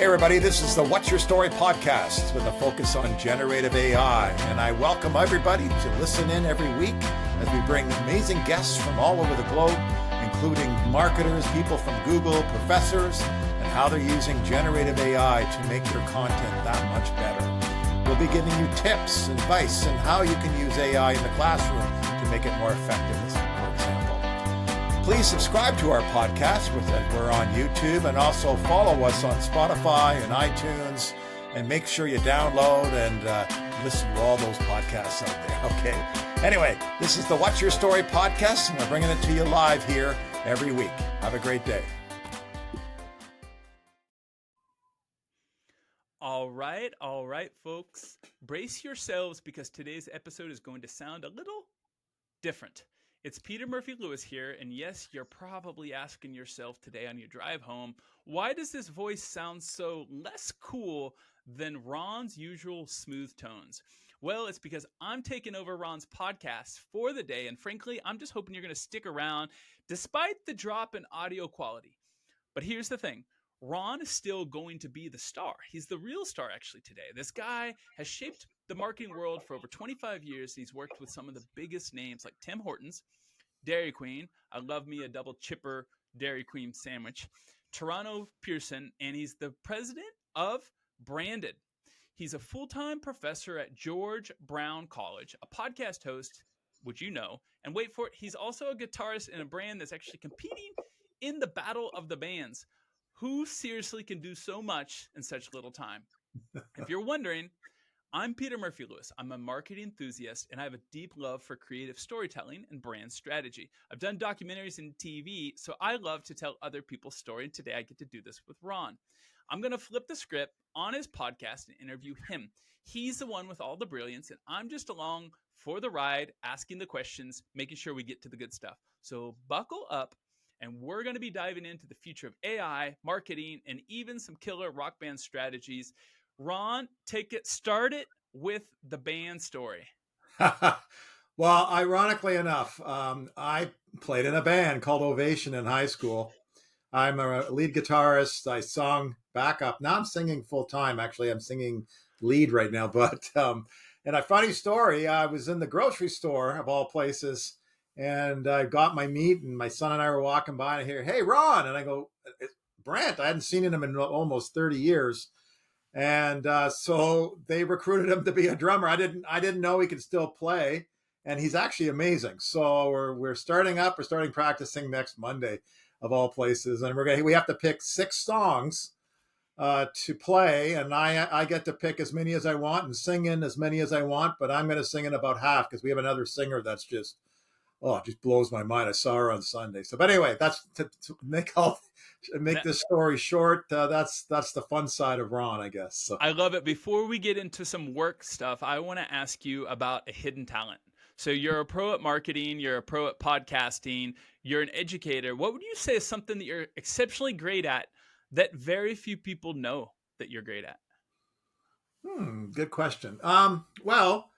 everybody, this is the What's Your Story podcast with a focus on generative AI. And I welcome everybody to listen in every week as we bring amazing guests from all over the globe, including marketers, people from Google, professors, and how they're using generative AI to make your content that much better. We'll be giving you tips, advice, and how you can use AI in the classroom to make it more effective, for example. Please subscribe to our podcast. We're on YouTube, and also follow us on Spotify and iTunes, and make sure you download and listen to all those podcasts out there. Okay. Anyway, this is the What's Your Story podcast, and we're bringing it to you live here every week. Have a great day. All right, folks. Brace yourselves because today's episode is going to sound a little different. It's Peter Murphy-Lewis here, and yes, you're probably asking yourself today on your drive home, why does this voice sound so less cool than Ron's usual smooth tones? Well, it's because I'm taking over Ron's podcast for the day, and frankly, I'm just hoping you're going to stick around despite the drop in audio quality. But here's the thing. Ron is still going to be the star. He's the real star, actually, today. This guy has shaped the marketing world for over 25 years. He's worked with some of the biggest names like Tim Hortons, Dairy Queen. I love me a double chipper Dairy Queen sandwich. Toronto Pearson, and he's the president of Branded. He's a full-time professor at George Brown College, a podcast host, which you know, and wait for it, he's also a guitarist in a band that's actually competing in the Battle of the Bands. Who seriously can do so much in such little time? If you're wondering, I'm Peter Murphy-Lewis. I'm a marketing enthusiast, and I have a deep love for creative storytelling and brand strategy. I've done documentaries and TV, so I love to tell other people's story, and today I get to do this with Ron. I'm going to flip the script on his podcast and interview him. He's the one with all the brilliance, and I'm just along for the ride, asking the questions, making sure we get to the good stuff. So buckle up. And we're going to be diving into the future of AI, marketing, and even some killer rock band strategies. Ron, take it started with the band story. Well, ironically enough, I played in a band called Ovation in high school. I'm a lead guitarist. I sung backup. Now I'm singing full time. Actually, I'm singing lead right now. But and a funny story, I was in the grocery store of all places, and I got my meat, and my son and I were walking by, and I hear, "Hey, Ron." And I go, "Brant." I hadn't seen him in almost 30 years. And so they recruited him to be a drummer. I didn't know he could still play. And he's actually amazing. So we're starting practicing next Monday of all places. And we have to pick 6 songs to play. And I get to pick as many as I want and sing in as many as I want. But I'm going to sing in about half because we have another singer that's just, it just blows my mind. I saw her on Sunday. So, but anyway, that's to make this story short. That's the fun side of Ron, I guess. So. I love it. Before we get into some work stuff, I want to ask you about a hidden talent. So you're a pro at marketing. You're a pro at podcasting. You're an educator. What would you say is something that you're exceptionally great at that very few people know that you're great at? Good question. Well,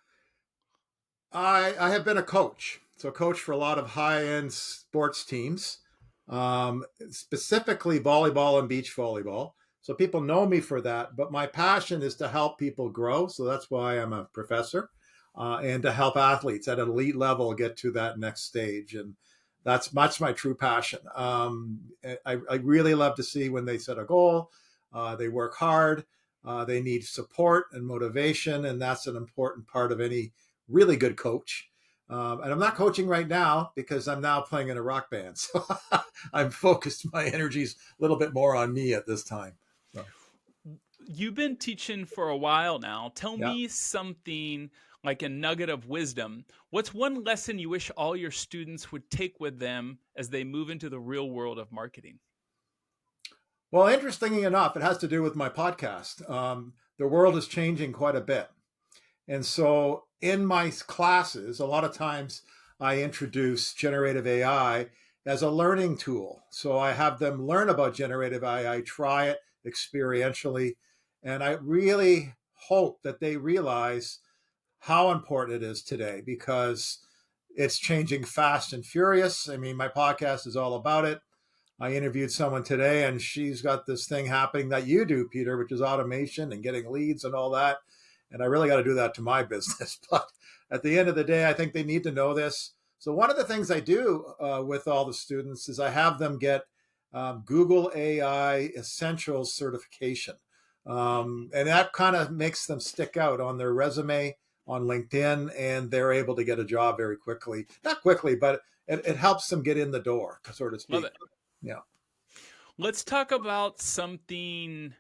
I have been a coach. So coach for a lot of high-end sports teams, specifically volleyball and beach volleyball. So people know me for that, but my passion is to help people grow. So that's why I'm a professor, and to help athletes at an elite level get to that next stage. And that's much my true passion. I really love to see when they set a goal, they work hard, they need support and motivation. And that's an important part of any really good coach. And I'm not coaching right now because I'm now playing in a rock band. So I'm focused my energies a little bit more on me at this time. So. You've been teaching for a while now. Tell me something like a nugget of wisdom. What's one lesson you wish all your students would take with them as they move into the real world of marketing? Well, interestingly enough, it has to do with my podcast. The world is changing quite a bit. And so in my classes, a lot of times I introduce generative AI as a learning tool. So I have them learn about generative AI, try it experientially. And I really hope that they realize how important it is today because it's changing fast and furious. I mean, my podcast is all about it. I interviewed someone today, and she's got this thing happening that you do, Peter, which is automation and getting leads and all that. And I really got to do that to my business. But at the end of the day, I think they need to know this. So one of the things I do with all the students is I have them get Google AI Essentials certification. And that kind of makes them stick out on their resume on LinkedIn, and they're able to get a job very quickly. Not quickly, but it helps them get in the door, so to Love speak. it. Yeah. Let's talk about something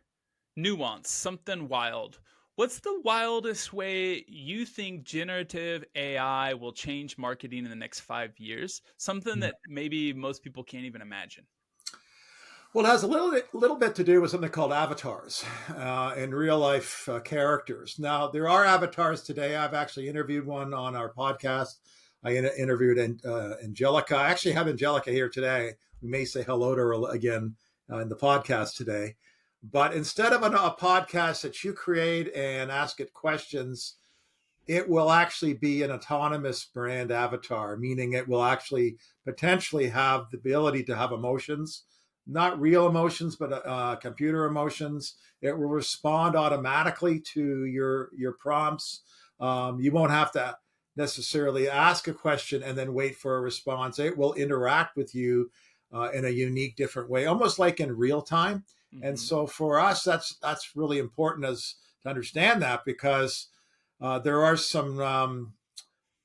nuanced, something wild. What's the wildest way you think generative AI will change marketing in the next 5 years? Something that maybe most people can't even imagine. Well, it has a little bit to do with something called avatars and real life characters. Now, there are avatars today. I've actually interviewed one on our podcast. I interviewed Angelica. I actually have Angelica here today. We may say hello to her again in the podcast today. But instead of a podcast that you create and ask it questions, it will actually be an autonomous brand avatar, meaning it will actually potentially have the ability to have emotions, not real emotions, but computer emotions. It will respond automatically to your prompts. You won't have to necessarily ask a question and then wait for a response. It will interact with you in a unique, different way, almost like in real time. And Mm-hmm. so for us, that's really important as to understand that, because there are some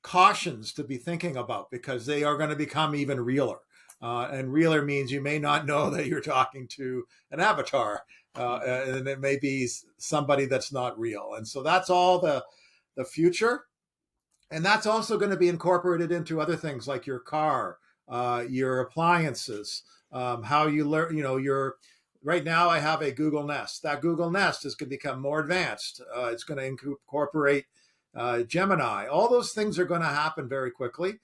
cautions to be thinking about, because they are going to become even realer. And realer means you may not know that you're talking to an avatar, Mm-hmm. and it may be somebody that's not real. And so that's all the future. And that's also going to be incorporated into other things like your car, your appliances, how you learn, your right now I have a Google Nest. That Google Nest is going to become more advanced. It's going to incorporate Gemini. All those things are going to happen very quickly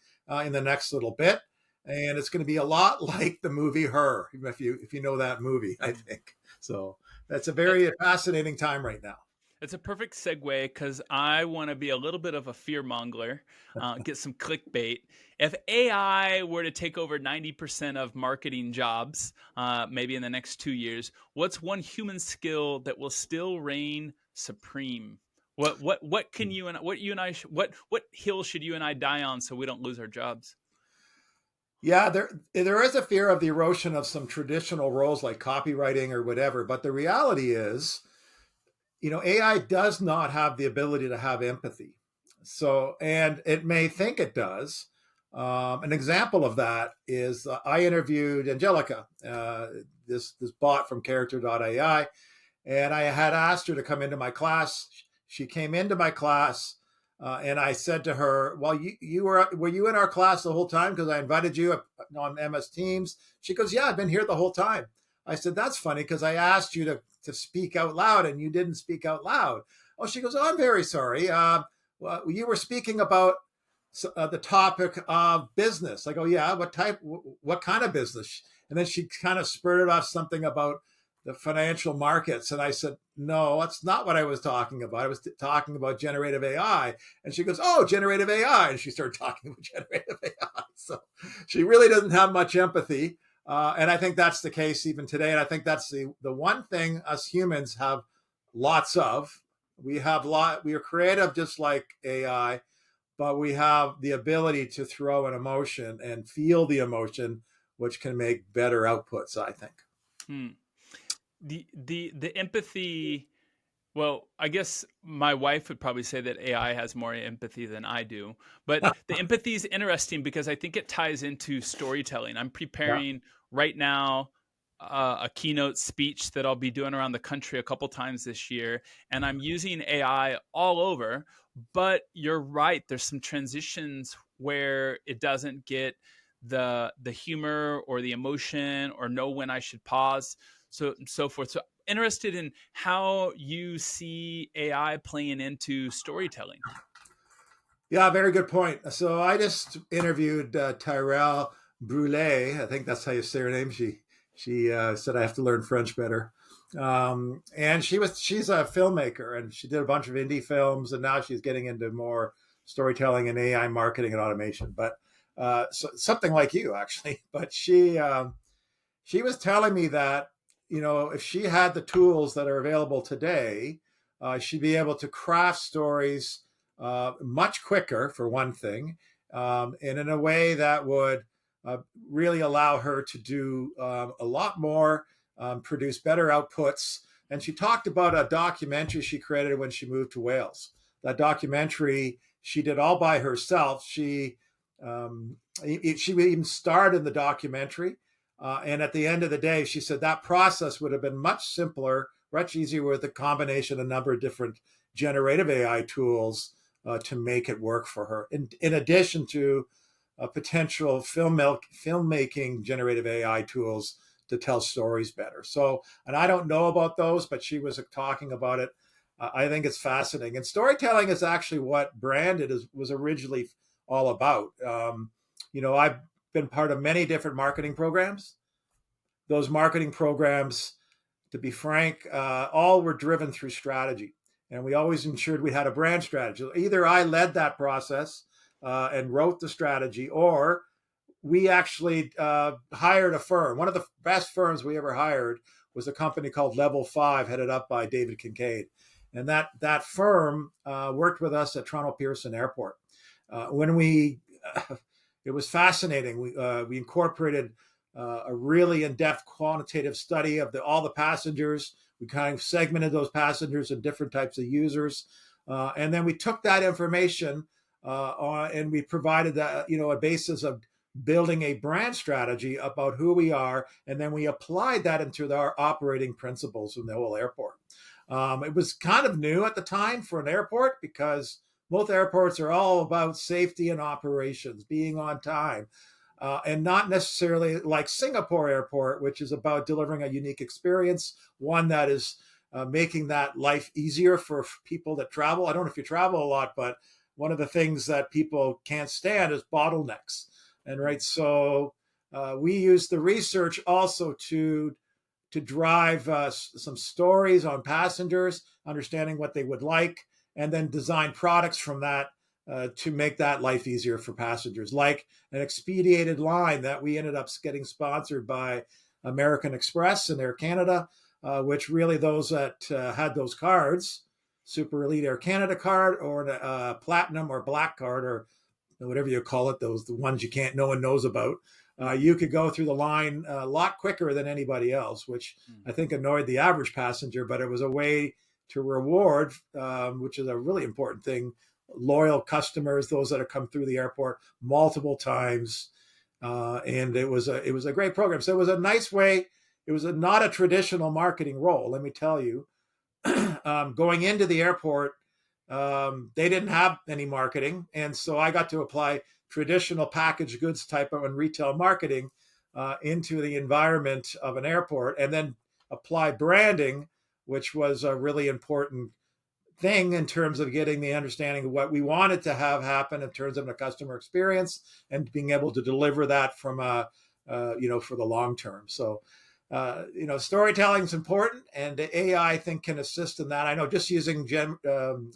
in the next little bit. And it's going to be a lot like the movie Her, if you know that movie, I Mm-hmm. think. So that's a That's very fascinating time right now. It's a perfect segue because I want to be a little bit of a fear monger, get some clickbait. If AI were to take over 90% of marketing jobs, maybe in the next 2 years, what's one human skill that will still reign supreme? What can you and what you and I what hill should you and I die on so we don't lose our jobs? Yeah, there is a fear of the erosion of some traditional roles like copywriting or whatever, but the reality is, AI does not have the ability to have empathy. So, and it may think it does. An example of that is I interviewed Angelica, this bot from Character.ai, and I had asked her to come into my class. She came into my class, and I said to her, "Well, you were you in our class the whole time? Because I invited you on MS Teams." She goes, "Yeah, I've been here the whole time." I said, "That's funny because I asked you to speak out loud and you didn't speak out loud." Oh, she goes, "Oh, I'm very sorry. Well, you were speaking about the topic of business." I go, "Yeah, what kind of business?" And then she kind of spurted off something about the financial markets. And I said, "No, that's not what I was talking about. I was talking about generative AI." And she goes, "Oh, generative AI." And she started talking about generative AI. So she really doesn't have much empathy. And I think that's the case even today. And I think that's the one thing us humans have lots of. We are creative just like AI, but we have the ability to throw an emotion and feel the emotion, which can make better outputs, I think. Hmm. The empathy. Well, I guess my wife would probably say that AI has more empathy than I do. But the empathy is interesting because I think it ties into storytelling. I'm Yeah. preparing right now a keynote speech that I'll be doing around the country a couple times this year, and I'm using AI all over. But you're right, there's some transitions where it doesn't get the humor or the emotion or know when I should pause, so forth. So interested in how you see AI playing into storytelling. Yeah, very good point. So I just interviewed Tyrell Brule. I think that's how you say her name. She said I have to learn French better. And she's a filmmaker, and she did a bunch of indie films, and now she's getting into more storytelling and AI marketing and automation. But something like you actually. But she was telling me that, if she had the tools that are available today, she'd be able to craft stories much quicker, for one thing, and in a way that would uh, really allow her to do a lot more, produce better outputs. And she talked about a documentary she created when she moved to Wales. That documentary she did all by herself. She even starred in the documentary. And at the end of the day, she said that process would have been much simpler, much easier with a combination of a number of different generative AI tools to make it work for her. In addition to potential filmmaking generative AI tools to tell stories better. So, and I don't know about those, but she was talking about it. I think it's fascinating. And storytelling is actually what Branded was originally all about. I've been part of many different marketing programs. Those marketing programs, to be frank, all were driven through strategy. And we always ensured we had a brand strategy. Either I led that process and wrote the strategy, or we actually hired a firm. One of the best firms we ever hired was a company called Level 5, headed up by David Kincaid. And that firm worked with us at Toronto Pearson Airport. It was fascinating. We incorporated a really in-depth quantitative study of all the passengers. We kind of segmented those passengers and different types of users, and then we took that information and we provided that, a basis of building a brand strategy about who we are, and then we applied that into our operating principles in the whole airport. It was kind of new at the time for an airport, because most airports are all about safety and operations, being on time, and not necessarily like Singapore Airport, which is about delivering a unique experience, one that is making that life easier for people that travel. I don't know if you travel a lot, but one of the things that people can't stand is bottlenecks. And right, so we use the research also to drive some stories on passengers, understanding what they would like, and then design products from that to make that life easier for passengers, like an expedited line that we ended up getting sponsored by American Express and Air Canada, which really those that had those cards, Super Elite Air Canada card, or a platinum or black card, or whatever you call it, the ones no one knows about. You could go through the line a lot quicker than anybody else, which I think annoyed the average passenger, but it was a way to reward, which is a really important thing, loyal customers, those that have come through the airport multiple times. And it was a great program. So it was a nice way. It was not a traditional marketing role, let me tell you. Going into the airport, they didn't have any marketing. And so I got to apply traditional packaged goods type of and retail marketing into the environment of an airport, and then apply branding, which was a really important thing in terms of getting the understanding of what we wanted to have happen in terms of a customer experience, and being able to deliver that from for the long term. So, storytelling is important, and AI, I think, can assist in that. I know just using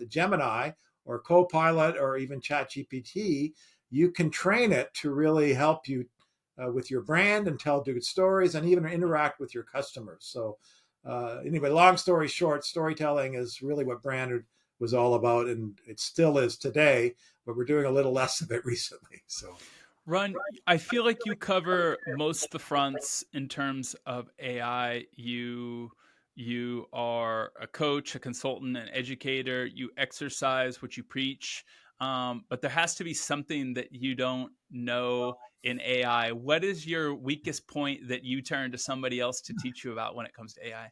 Gemini or Copilot or even ChatGPT, you can train it to really help you with your brand and tell good stories and even interact with your customers. So anyway, long story short, storytelling is really what Branded was all about, and it still is today, but we're doing a little less of it recently. So, Ron, I feel like you cover most of the fronts in terms of AI. You are a coach, a consultant, an educator. You exercise what you preach. But there has to be something that you don't know in AI. What is your weakest point that you turn to somebody else to teach you about when it comes to AI?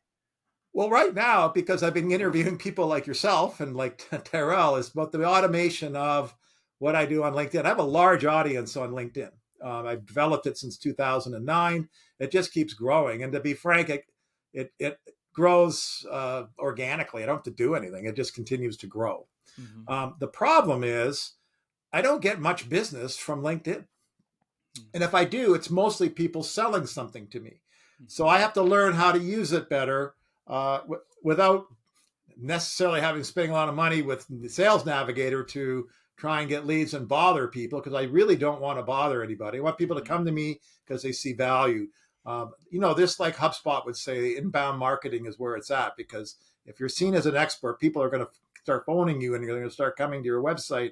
well, right now, because I've been interviewing people like yourself and like Terrell, is about the automation of what I do on LinkedIn. I have a large audience on LinkedIn. I've developed it since 2009. It just keeps growing. And to be frank, it grows organically. I don't have to do anything. It just continues to grow. Mm-hmm. The problem is I don't get much business from LinkedIn. And if I do, it's mostly people selling something to me. So I have to learn how to use it better without necessarily having spending a lot of money with the sales navigator to try and get leads and bother people, because I really don't want to bother anybody. I want people to come to me because they see value. This, like HubSpot would say, inbound marketing is where it's at, because if you're seen as an expert, people are going to start phoning you and you're going to start coming to your website.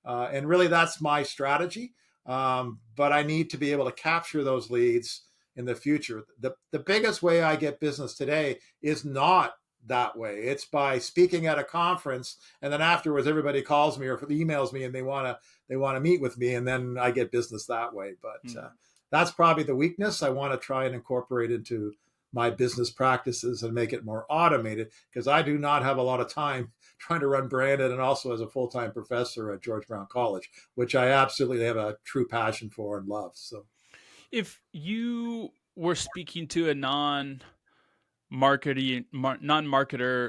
And really, that's my strategy. But I need to be able to capture those leads in the future. The biggest way I get business today is not that way. It's by speaking at a conference, and then afterwards everybody calls me or emails me and they want to meet with me, and then I get business that way. But that's probably the weakness I want to try and incorporate into my business practices and make it more automated, because I do not have a lot of time trying to run branded, and also as a full-time professor at George Brown College, which I absolutely have a true passion for and love. So if you were speaking to a non-marketer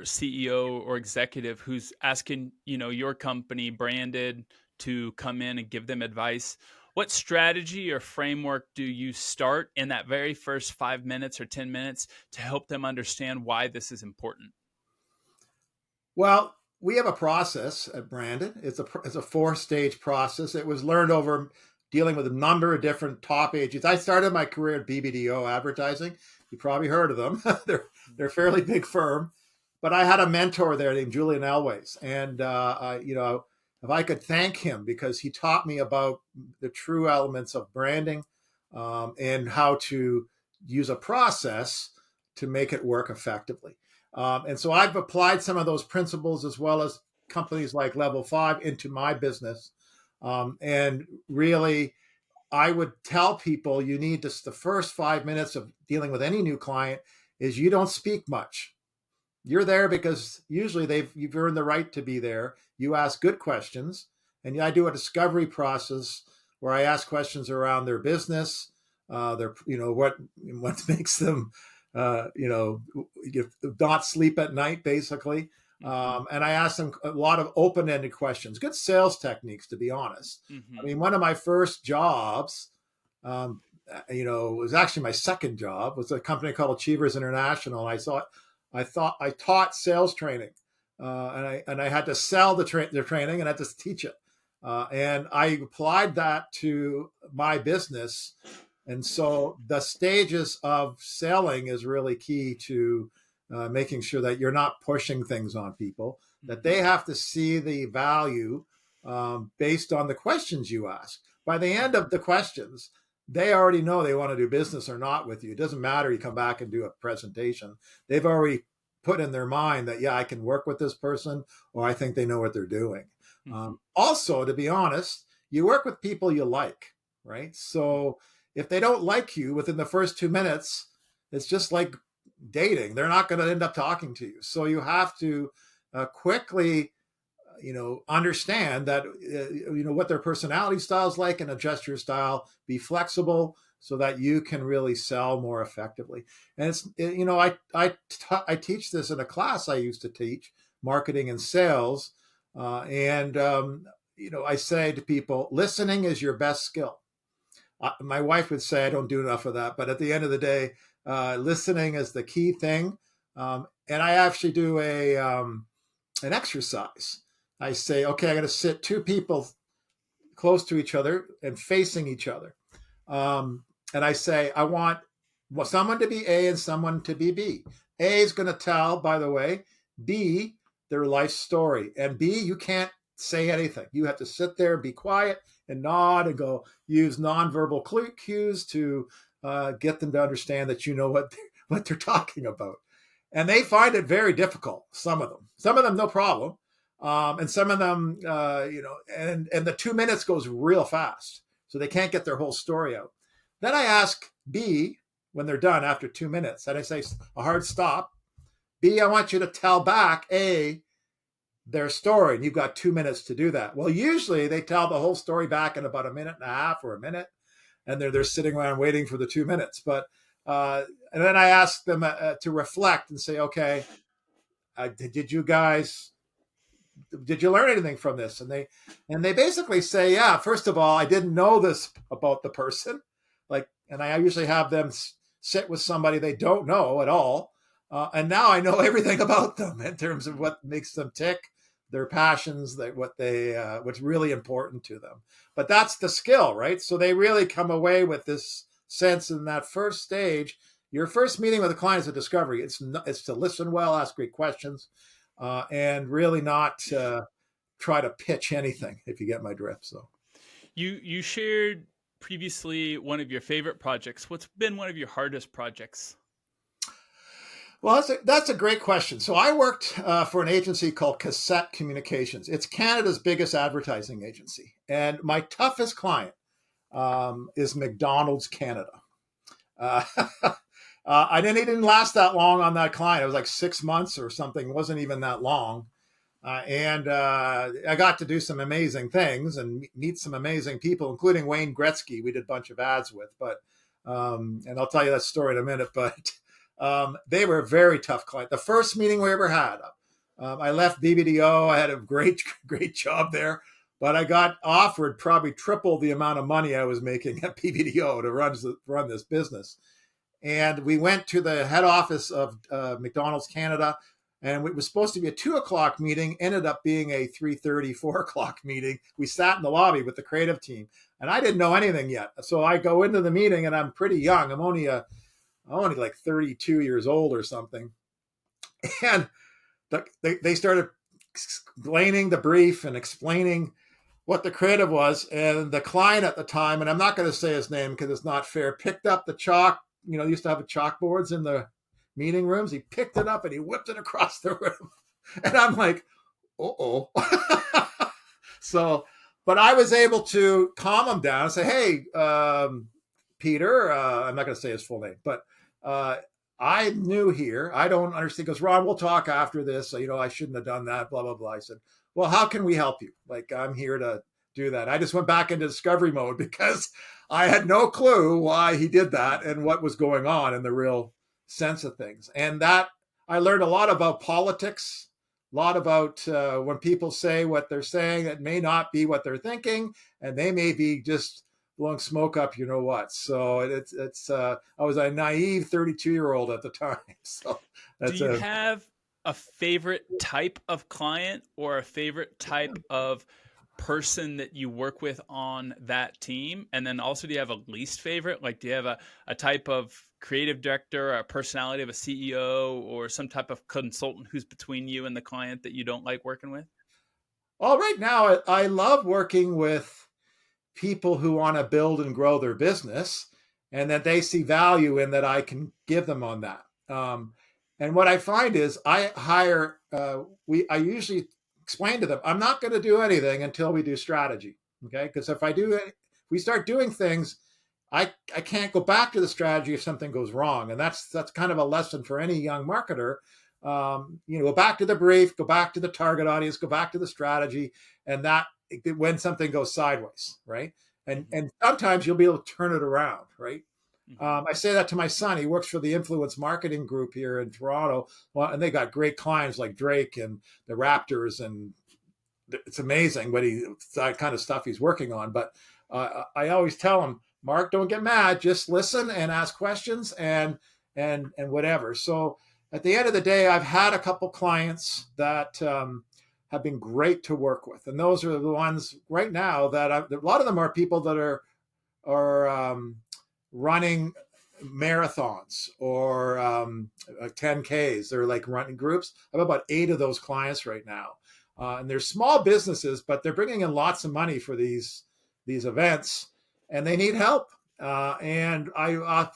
CEO or executive who's asking, your company branded to come in and give them advice, what strategy or framework do you start in that very first 5 minutes or 10 minutes to help them understand why this is important? Well, we have a process at Branded. It's a 4-stage process. It was learned over dealing with a number of different top agents. I started my career at BBDO Advertising. You probably heard of them. they're a fairly big firm, but I had a mentor there named Julian Elways, and if I could thank him, because he taught me about the true elements of branding, and how to use a process to make it work effectively. And so I've applied some of those principles, as well as companies like Level 5, into my business. And really, I would tell people you need to, the first 5 minutes of dealing with any new client is you don't speak much. You're there because usually you've earned the right to be there. You ask good questions, and I do a discovery process where I ask questions around their business, their what makes them not sleep at night, basically. And I asked them a lot of open-ended questions, good sales techniques, to be honest. I mean, one of my first jobs, it was actually my second job, was a company called Achievers International. And I taught sales training, and I had to sell their training, and I had to teach it. And I applied that to my business. And so the stages of selling is really key to making sure that you're not pushing things on people, that they have to see the value based on the questions you ask. By the end of the questions, they already know they want to do business or not with you. It doesn't matter. You come back and do a presentation. They've already put in their mind that, yeah, I can work with this person, or I think they know what they're doing. Also, to be honest, you work with people you like, right? So if they don't like you within the first 2 minutes, it's just like dating. They're not going to end up talking to you. So you have to quickly, understand that, what their personality style is like, and adjust your style, be flexible so that you can really sell more effectively. And I teach this in a class I used to teach, marketing and sales. I say to people, listening is your best skill. My wife would say I don't do enough of that, but at the end of the day, listening is the key thing. And I actually do an exercise. I say, okay, I'm going to sit 2 people close to each other and facing each other. And I say, I want someone to be A and someone to be B. A is going to tell, by the way, B, their life story. And B, you can't say anything. You have to sit there, be quiet, and nod, and use nonverbal cues to get them to understand that you know what they're talking about. And they find it very difficult, some of them, no problem. And some of them, and the 2 minutes goes real fast. So they can't get their whole story out. Then I ask B, when they're done after 2 minutes, and I say a hard stop. B, I want you to tell back A, their story. And you've got 2 minutes to do that. Well, usually they tell the whole story back in about a minute and a half or a minute. And they're sitting around waiting for the 2 minutes. But and then I ask them to reflect and say, okay, did you learn anything from this? And they basically say, yeah, first of all, I didn't know this about the person. And I usually have them sit with somebody they don't know at all. And now I know everything about them in terms of what makes them tick, their passions, what's really important to them. But that's the skill, right? So they really come away with this sense in that first stage, your first meeting with a client is a discovery. It's to listen well, ask great questions, and really not try to pitch anything, if you get my drift. So You shared previously one of your favorite projects. What's been one of your hardest projects? well, that's a great question. So I worked for an agency called Cassette Communications. It's Canada's biggest advertising agency, and my toughest client is McDonald's Canada. Uh, he didn't last that long on that client. It was like 6 months or something. It wasn't even that long. And I got to do some amazing things and meet some amazing people, including Wayne Gretzky. We did a bunch of ads with, but and I'll tell you that story in a minute. But they were a very tough client. The first meeting we ever had, I left BBDO. I had a great job there, but I got offered probably triple the amount of money I was making at BBDO to run this business. And we went to the head office of McDonald's Canada, and it was supposed to be a 2 o'clock meeting, ended up being a 3:30, 4 o'clock meeting. We sat in the lobby with the creative team, and I didn't know anything yet. So I go into the meeting, and I'm pretty young. I'm only like 32 years old or something. And they started explaining the brief and explaining what the creative was. And the client at the time, and I'm not going to say his name because it's not fair, picked up the chalk. Used to have chalkboards in the meeting rooms. He picked it up and he whipped it across the room. And I'm like, uh-oh. So, but I was able to calm him down and say, hey, Peter, I'm not going to say his full name, but I'm new here. I don't understand. He goes, Ron, we'll talk after this. So, I shouldn't have done that, blah, blah, blah. I said, well, how can we help you? Like, I'm here to do that. I just went back into discovery mode because I had no clue why he did that and what was going on in the real sense of things. And that I learned a lot about politics, a lot about when people say what they're saying, it may not be what they're thinking, and they may be just blowing smoke up, what. So I was a naive 32-year-old at the time. So Do that's you have a favorite type of client or a favorite type of person that you work with on that team? And then also, do you have a least favorite? Like, do you have a type of creative director, a personality of a CEO, or some type of consultant who's between you and the client that you don't like working with? Well, right now I love working with people who want to build and grow their business and that they see value in that I can give them on that. And what I find is I hire, I usually explain to them, I'm not going to do anything until we do strategy. Okay. Because if we start doing things, I can't go back to the strategy if something goes wrong. And that's kind of a lesson for any young marketer. Go back to the brief, go back to the target audience, go back to the strategy, and that when something goes sideways, right? And sometimes you'll be able to turn it around, right? I say that to my son. He works for the influence marketing group here in Toronto, and they got great clients like Drake and the Raptors, and it's amazing that kind of stuff he's working on. But I always tell him, Mark, don't get mad. Just listen and ask questions and whatever. So at the end of the day, I've had a couple clients that have been great to work with, and those are the ones right now that a lot of them are people that are running marathons or 10Ks. They're like running groups. I have about 8 of those clients right now. And they're small businesses, but they're bringing in lots of money for these events, and they need help. And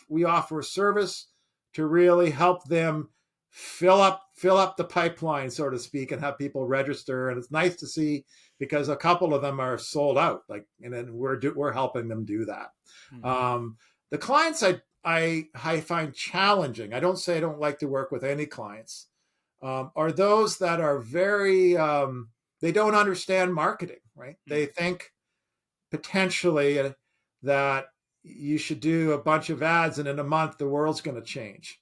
we offer a service to really help them fill up the pipeline, so to speak, and have people register. And it's nice to see because a couple of them are sold out. And then we're helping them do that. Mm-hmm. The clients I find challenging, I don't say I don't like to work with any clients, are those that are very, they don't understand marketing, right? Mm-hmm. They think potentially that you should do a bunch of ads and in a month the world's going to change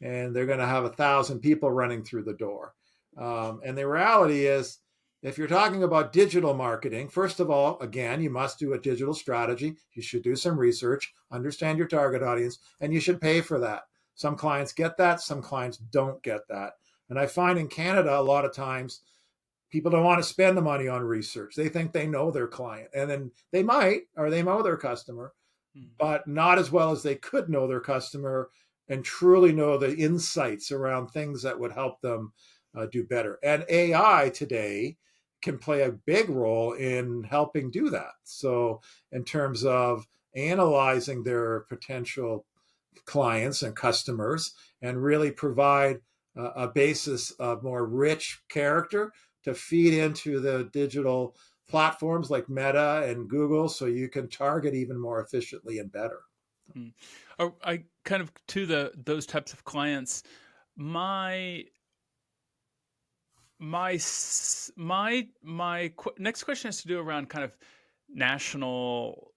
and they're going to have 1,000 people running through the door. And the reality is, if you're talking about digital marketing, first of all, again, you must do a digital strategy. You should do some research, understand your target audience, and you should pay for that. Some clients get that, some clients don't get that. And I find in Canada, a lot of times, people don't want to spend the money on research. They think they know their client, and then they might, or they know their customer, Mm. but not as well as they could know their customer and truly know the insights around things that would help them do better. And AI today can play a big role in helping do that. So, in terms of analyzing their potential clients and customers and really provide a basis of more rich character to feed into the digital platforms like Meta and Google so you can target even more efficiently and better. Mm. I kind of to the those types of clients. My next question has to do around kind of national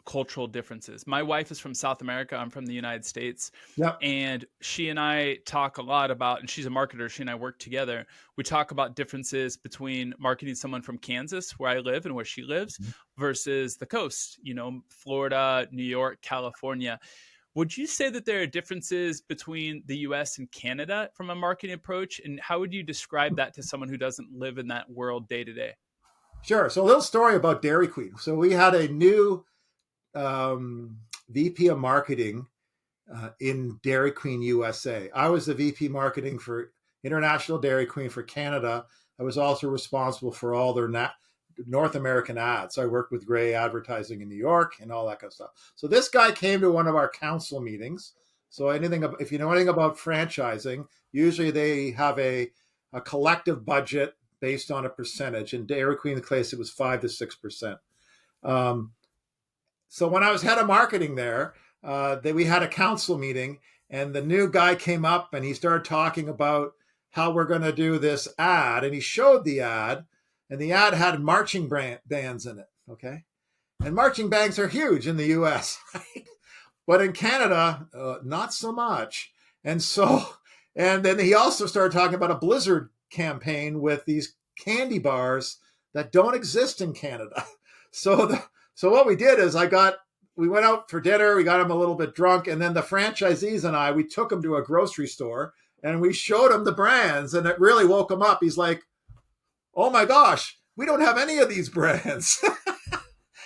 cultural differences. My wife is from South America. I'm from the United States. Yep. And she and I talk a lot about, and she's a marketer. She and I work together. We talk about differences between marketing someone from Kansas, where I live and where she lives, versus the coast, Florida, New York, California. Would you say that there are differences between the US and Canada from a marketing approach? And how would you describe that to someone who doesn't live in that world day to day? Sure. So a little story about Dairy Queen. So we had a new VP of marketing in Dairy Queen USA. I was the VP marketing for International Dairy Queen for Canada. I was also responsible for all their North American ads. So I worked with Gray Advertising in New York and all that kind of stuff. So this guy came to one of our council meetings. So if you know anything about franchising, usually they have a collective budget based on a percentage. In Dairy Queen's case, it was 5 to 6%. So when I was head of marketing there, we had a council meeting, and the new guy came up and he started talking about how we're going to do this ad, and he showed the ad, and the ad had marching bands in it. Okay, and marching bands are huge in the U.S., right? But in Canada, not so much. And then he also started talking about a Blizzard campaign with these candy bars that don't exist in Canada. So what we did is we went out for dinner, we got him a little bit drunk, and then the franchisees and we took him to a grocery store and we showed him the brands, and it really woke him up. He's like, oh my gosh, we don't have any of these brands.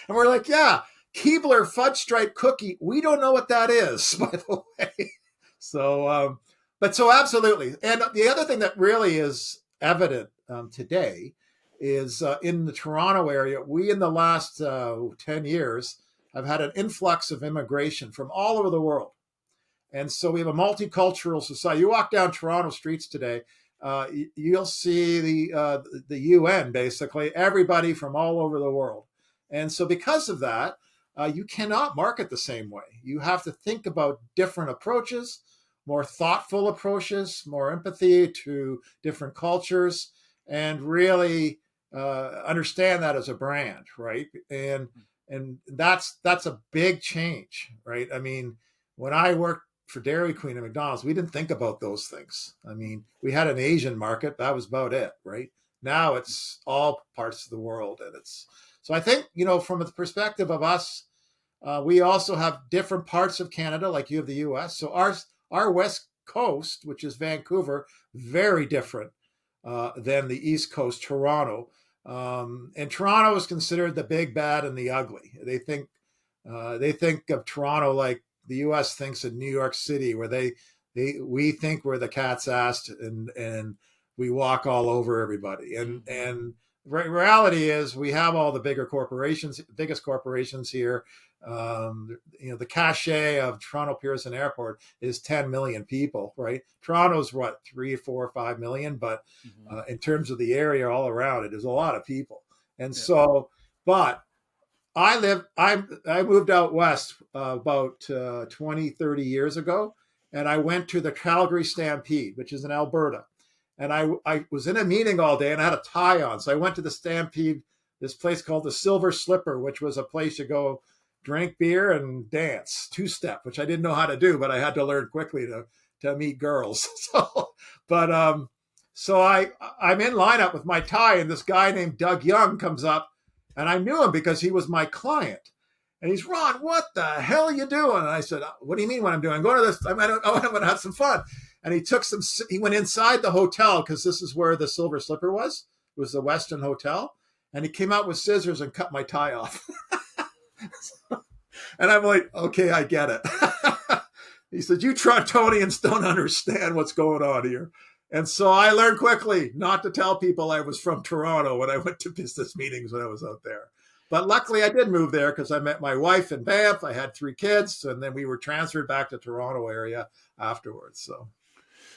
And we're like, yeah, Keebler Fudge Stripe Cookie, we don't know what that is, by the way. So absolutely. And the other thing that really is evident today is in the Toronto area, we in the last 10 years have had an influx of immigration from all over the world. And so we have a multicultural society. You walk down Toronto streets today, you'll see the UN, basically, everybody from all over the world. And so because of that, you cannot market the same way. You have to think about different approaches, more thoughtful approaches, more empathy to different cultures, and really understand that as a brand, right? And that's a big change, right? I mean, when I worked for Dairy Queen and McDonald's, we didn't think about those things. I mean, we had an Asian market, that was about it, right? Now it's all parts of the world, and so I think, from the perspective of us, we also have different parts of Canada, like you have the U.S. So our West Coast, which is Vancouver, very different than the East Coast, Toronto. And Toronto is considered the big, bad, and the ugly. They think of Toronto like the U.S. thinks of New York City, where we think we're the cat's ass, and we walk all over everybody. And reality is we have all the biggest corporations here. The cachet of Toronto Pearson Airport is 10 million people, right? Toronto's what, 3, 4, 5 million, but in terms of the area all around it is a lot of people. And so, but I moved out west about 20, 30 years ago, and I went to the Calgary Stampede, which is in Alberta. And I was in a meeting all day and I had a tie on. So I went to the Stampede, this place called the Silver Slipper, which was a place to go drink beer and dance, two-step, which I didn't know how to do, but I had to learn quickly to meet girls. So I'm in lineup with my tie, and this guy named Doug Young comes up, and I knew him because he was my client. And he's, Ron, what the hell are you doing? And I said, what do you mean what I'm doing? I'm going to this, I'm going to have some fun. And he went inside the hotel, because this is where the Silver Slipper was. It was the Westin Hotel. And he came out with scissors and cut my tie off. And I'm like, okay, I get it. He said, you Torontonians don't understand what's going on here. And so I learned quickly not to tell people I was from Toronto when I went to business meetings when I was out there. But luckily, I did move there because I met my wife in Banff. I had 3 kids, and then we were transferred back to Toronto area afterwards. So,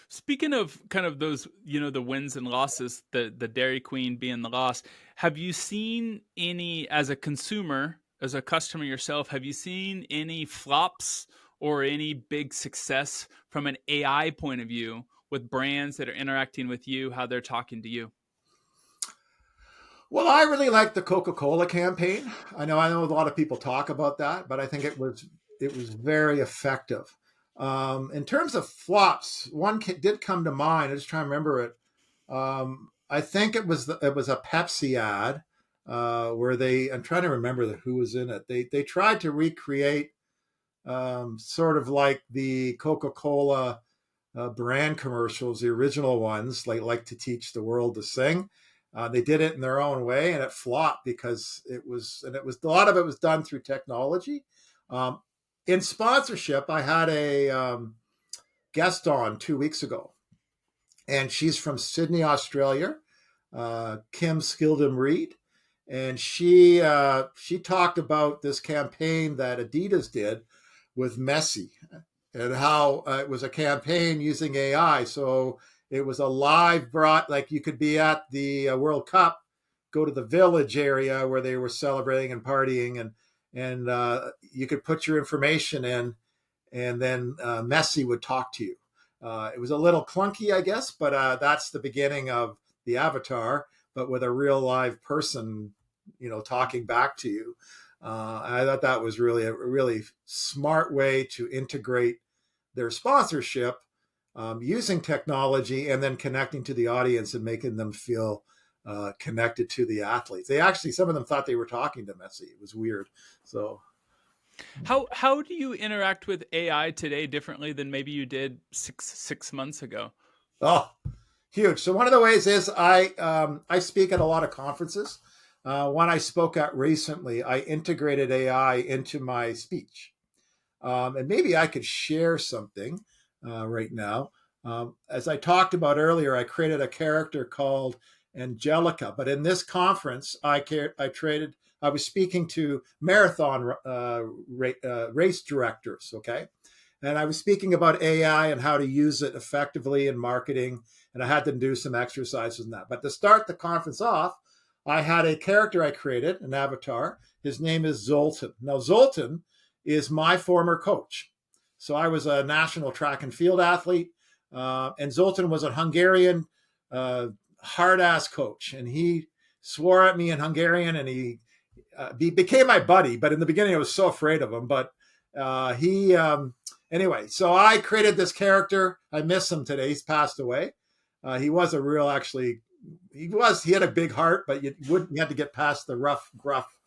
Speaking of kind of those, the wins and losses, the Dairy Queen being the loss, have you seen any, as a consumer, as a customer yourself, have you seen any flops or any big success from an AI point of view with brands that are interacting with you, how they're talking to you? well, I really liked the Coca-Cola campaign. I know a lot of people talk about that, but I think it was very effective. In terms of flops, one did come to mind. I just trying to remember it. I think it was a Pepsi ad where I'm trying to remember who was in it. They tried to recreate sort of like the Coca-Cola brand commercials, the original ones, like to teach the world to sing. They did it in their own way, and it flopped because it was a lot of it was done through technology. Um, in sponsorship, I had a guest on 2 weeks ago, and she's from Sydney, Australia, Kim Skildum Reed, and she talked about this campaign that Adidas did with Messi and how it was a campaign using AI. So it was a live brought, like you could be at the World Cup, go to the village area where they were celebrating and partying, and you could put your information in, and then Messi would talk to you. It was a little clunky, I guess, but that's the beginning of the avatar, but with a real live person, talking back to you. I thought that was really a really smart way to integrate their sponsorship using technology and then connecting to the audience and making them feel connected to the athletes. Some of them thought they were talking to Messi. It was weird. So How do you interact with AI today differently than maybe you did six months ago? Oh, huge. So one of the ways is I speak at a lot of conferences. One I spoke at recently, I integrated AI into my speech, and maybe I could share something right now. As I talked about earlier, I created a character called Angelica, but in this conference, I was speaking to marathon race directors. Okay, and I was speaking about AI and how to use it effectively in marketing. And I had them do some exercises in that. But to start the conference off, I had a character I created, an avatar. His name is Zoltan. Now, Zoltan is my former coach. So I was a national track and field athlete, and Zoltan was a Hungarian hard ass coach. And he swore at me in Hungarian, and he became my buddy. But in the beginning, I was so afraid of him. But he anyway, so I created this character. I miss him today. He's passed away. He was a real, actually, he had a big heart, but you had to get past the rough gruff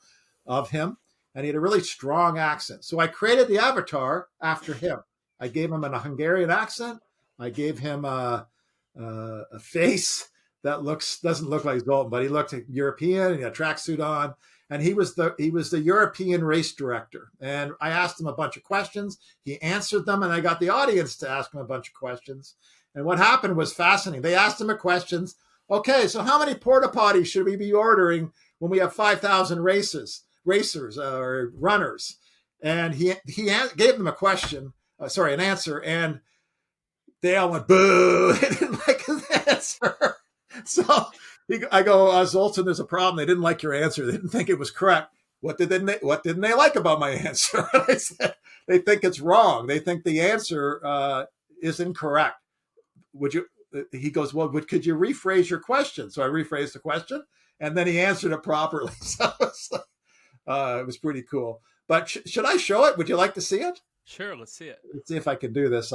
of him. And he had a really strong accent. So I created the avatar after him. I gave him a Hungarian accent. I gave him a face that doesn't look like Zoltan, but he looked European. He had a tracksuit on, and he was the European race director. And I asked him a bunch of questions. He answered them, and I got the audience to ask him a bunch of questions. And what happened was fascinating. They asked him a questions. Okay, so how many porta potties should we be ordering when we have 5,000 racers or runners? And he gave them an answer, and they all went boo. They didn't like his answer. So I go, Zoltan, there's a problem. They didn't like your answer. They didn't think it was correct. What didn't they like about my answer? I said, they think it's wrong. They think the answer is incorrect. Would you? He goes, well, could you rephrase your question? So I rephrased the question, and then he answered it properly. So it was pretty cool. But should I show it? Would you like to see it? Sure, let's see it. Let's see if I can do this.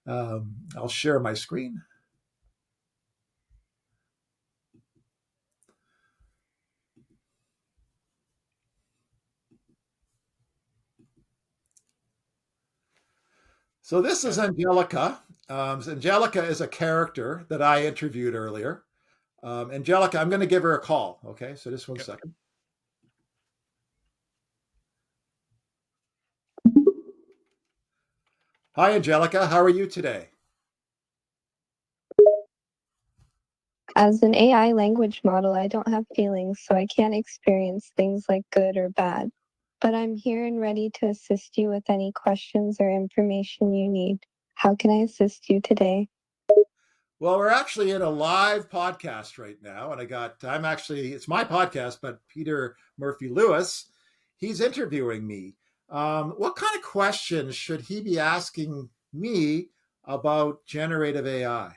I'll share my screen. So this is Angelica. Angelica is a character that I interviewed earlier. Angelica, I'm going to give her a call. Okay, so just one second. Hi, Angelica. How are you today? As an AI language model, I don't have feelings, so I can't experience things like good or bad. But I'm here and ready to assist you with any questions or information you need. How can I assist you today? Well, we're actually in a live podcast right now, and it's my podcast, but Peter Murphy Lewis, he's interviewing me. What kind of questions should he be asking me about generative AI?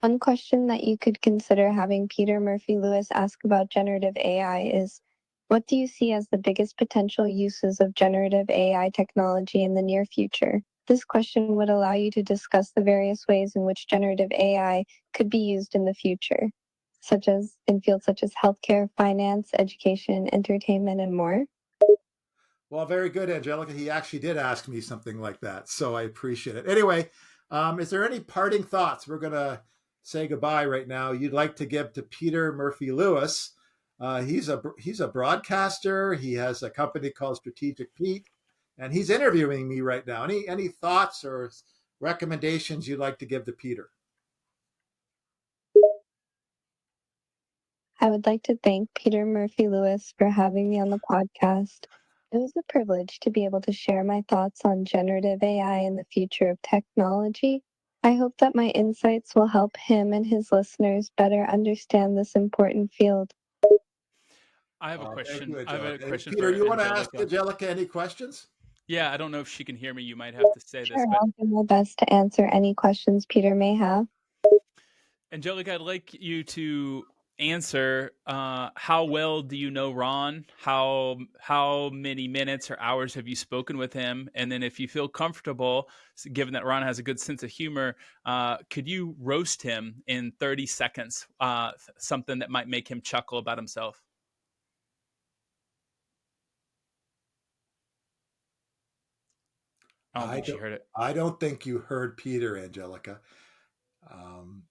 One question that you could consider having Peter Murphy Lewis ask about generative AI is, what do you see as the biggest potential uses of generative AI technology in the near future? This question would allow you to discuss the various ways in which generative AI could be used in the future, such as in fields such as healthcare, finance, education, entertainment, and more. Well, very good, Angelica. He actually did ask me something like that, so I appreciate it. Anyway, is there any parting thoughts? We're going to say goodbye right now. You'd like to give to Peter Murphy Lewis. He's a broadcaster. He has a company called Strategic Pete, and he's interviewing me right now. Any thoughts or recommendations you'd like to give to Peter? I would like to thank Peter Murphy Lewis for having me on the podcast. It was a privilege to be able to share my thoughts on generative AI and the future of technology. I hope that my insights will help him and his listeners better understand this important field. I have a Thank you, question. I have a Angelica. Hey, question Peter, for you want to ask Angelica. Angelica any questions? Yeah, I don't know if she can hear me. You might have to say this, Sure, but I'll do my best to answer any questions Peter may have. Angelica, I'd like you to answer how well do you know Ron? How many minutes or hours have you spoken with him? And then if you feel comfortable, given that Ron has a good sense of humor, could you roast him in 30 seconds? Something that might make him chuckle about himself. I don't I think she don't. heard it. I don't think you heard Peter, Angelica. Um,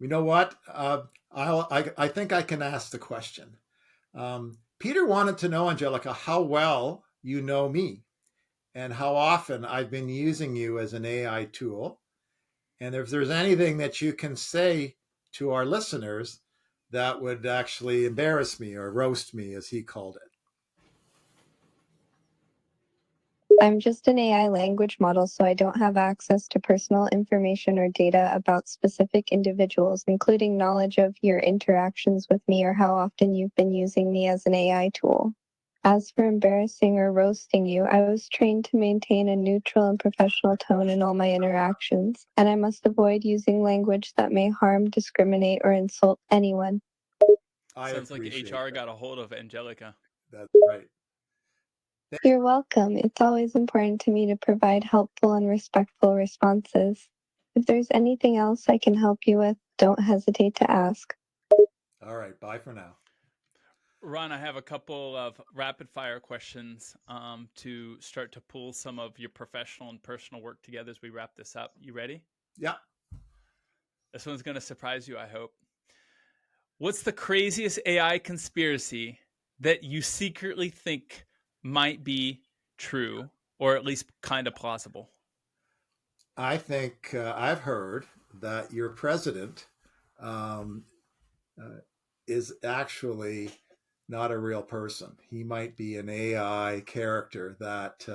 you know what? I think I can ask the question. Peter wanted to know, Angelica, how well you know me and how often I've been using you as an AI tool. And if there's anything that you can say to our listeners that would actually embarrass me or roast me, as he called it. I'm just an AI language model, so I don't have access to personal information or data about specific individuals, including knowledge of your interactions with me or how often you've been using me as an AI tool. As for embarrassing or roasting you, I was trained to maintain a neutral and professional tone in all my interactions, and I must avoid using language that may harm, discriminate, or insult anyone. I Sounds like appreciate HR that. got a hold of Angelica. That's right. You're welcome. It's always important to me to provide helpful and respectful responses. If there's anything else I can help you with, don't hesitate to ask. All right. Bye for now. Ron, I have a couple of rapid fire questions to start to pull some of your professional and personal work together as we wrap this up. You ready? Yeah. This one's going to surprise you, I hope. What's the craziest AI conspiracy that you secretly think might be true or at least kind of plausible? I think I've heard that your president um, uh, is actually not a real person. He might be an AI character that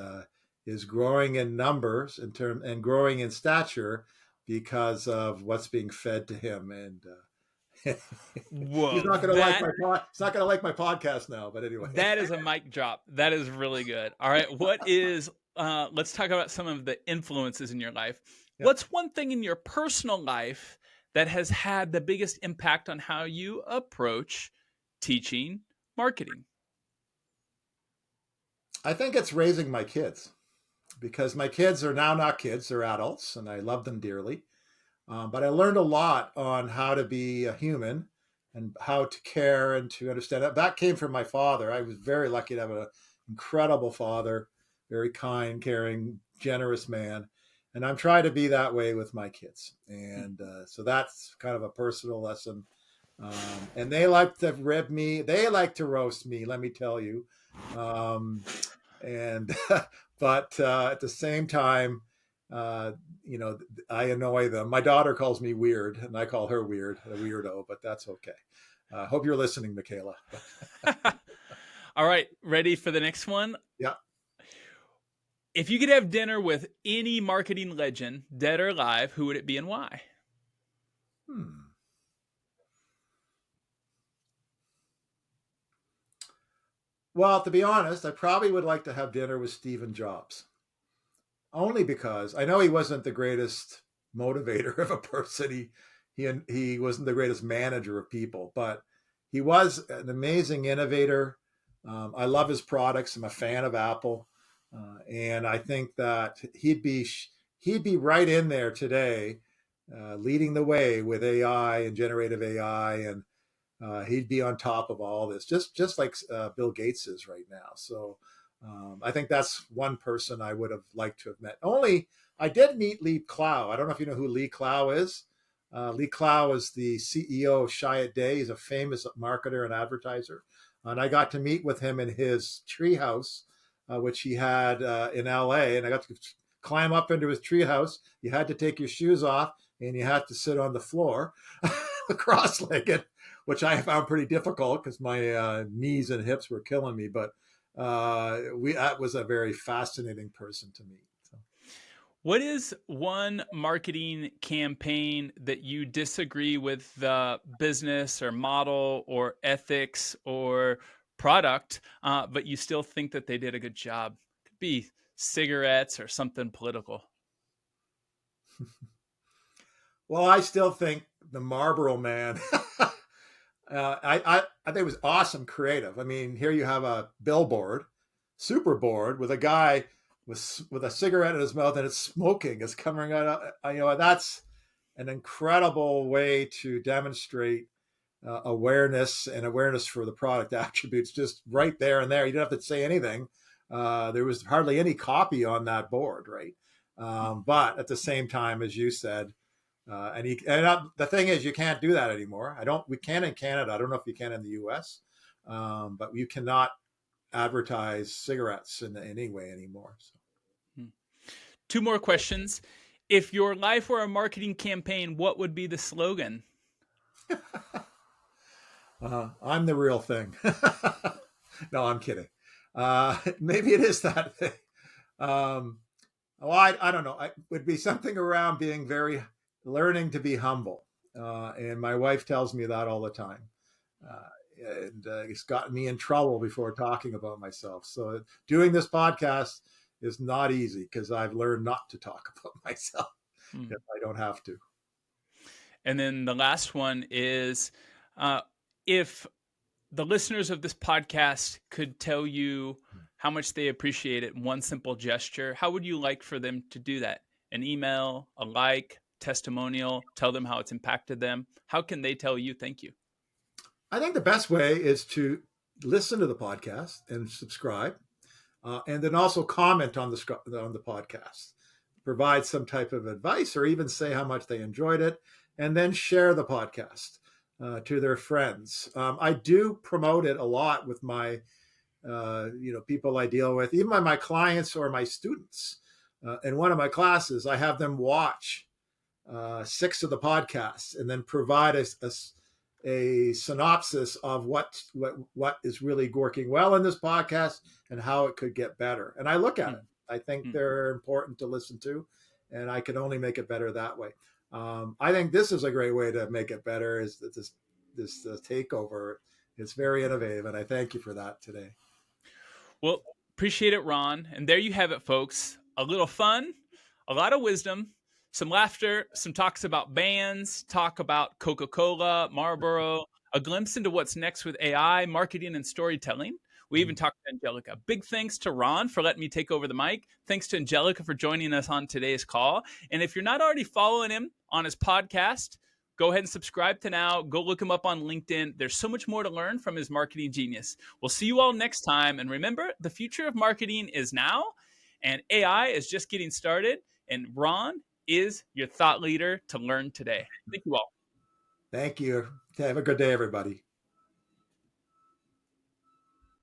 is growing in numbers and growing in stature because of what's being fed to him. And he's Whoa, not going to like that my podcast now. But anyway, that is a mic drop. That is really good. All right, what is let's talk about some of the influences in your life. yeah, What's one thing in your personal life that has had the biggest impact on how you approach teaching marketing? I think it's raising my kids because my kids are now not kids; they're adults, and I love them dearly. But I learned a lot on how to be a human and how to care and to understand that. That came from my father. I was very lucky to have an incredible father, very kind, caring, generous man. And I'm trying to be that way with my kids. And so that's kind of a personal lesson. And they like to rib me. They like to roast me, let me tell you. Um, and but at the same time, uh, I annoy them. My daughter calls me weird, and I call her weird, a weirdo. But that's okay. Hope you're listening, Michaela. All right, ready for the next one? Yeah. If you could have dinner with any marketing legend, dead or alive, who would it be and why? Well, to be honest, I probably would like to have dinner with Stephen Jobs. Only because I know he wasn't the greatest motivator of a person. He wasn't the greatest manager of people, but he was an amazing innovator. I love his products. I'm a fan of Apple, and I think that he'd be right in there today, leading the way with AI and generative AI, and he'd be on top of all this, just like Bill Gates is right now. So I think that's one person I would have liked to have met. Only I did meet Lee Clow. I don't know if you know who Lee Clow is. Lee Clow is the CEO of Chiat Day. He's a famous marketer and advertiser. And I got to meet with him in his treehouse, which he had in LA. And I got to climb up into his treehouse. You had to take your shoes off and you had to sit on the floor cross legged, which I found pretty difficult because my knees and hips were killing me. But that was a very fascinating person to meet. So. What is one marketing campaign that you disagree with the business or model or ethics or product, but you still think that they did a good job? It could be cigarettes or something political. Well, I still think the Marlboro Man. I think it was awesome, creative. I mean, here you have a billboard, super board, with a guy with a cigarette in his mouth and it's smoking. It's coming out. That's an incredible way to demonstrate awareness for the product attributes, just right there and there. You don't have to say anything. There was hardly any copy on that board, right? But at the same time, as you said, the thing is, you can't do that anymore. We can in Canada. I don't know if you can in the U.S., but you cannot advertise cigarettes in any way anymore. So. Two more questions. If your life were a marketing campaign, what would be the slogan? I'm the real thing. No, I'm kidding. Maybe it is that thing. I don't know. It would be something around learning to be humble. And my wife tells me that all the time. And it's gotten me in trouble before talking about myself. So doing this podcast is not easy because I've learned not to talk about myself if I don't have to. And then the last one is if the listeners of this podcast could tell you how much they appreciate it in one simple gesture, how would you like for them to do that? An email, a like, testimonial, tell them how it's impacted them. How can they tell you thank you? I think the best way is to listen to the podcast and subscribe, and then also comment on the podcast, provide some type of advice, or even say how much they enjoyed it, and then share the podcast to their friends. I do promote it a lot with my people I deal with, even by my clients or my students. In one of my classes, I have them watch 6 of the podcasts and then provide a synopsis of what is really working well in this podcast and how it could get better. And I look at it. I think they're important to listen to, and I can only make it better that way. I think this is a great way to make it better. Is this takeover? It's very innovative, and I thank you for that today. Well, appreciate it, Ron. And there you have it, folks. A little fun, a lot of wisdom, some laughter, some talks about bands, talk about Coca-Cola, Marlboro, a glimpse into what's next with AI, marketing, and storytelling. We even talked to Angelica. Big thanks to Ron for letting me take over the mic. Thanks to Angelica for joining us on today's call. And if you're not already following him on his podcast, go ahead and subscribe to now. Go look him up on LinkedIn. There's so much more to learn from his marketing genius. We'll see you all next time. And remember, the future of marketing is now, and AI is just getting started. And Ron is your thought leader to learn today. Thank you all. Thank you. Have a good day, everybody.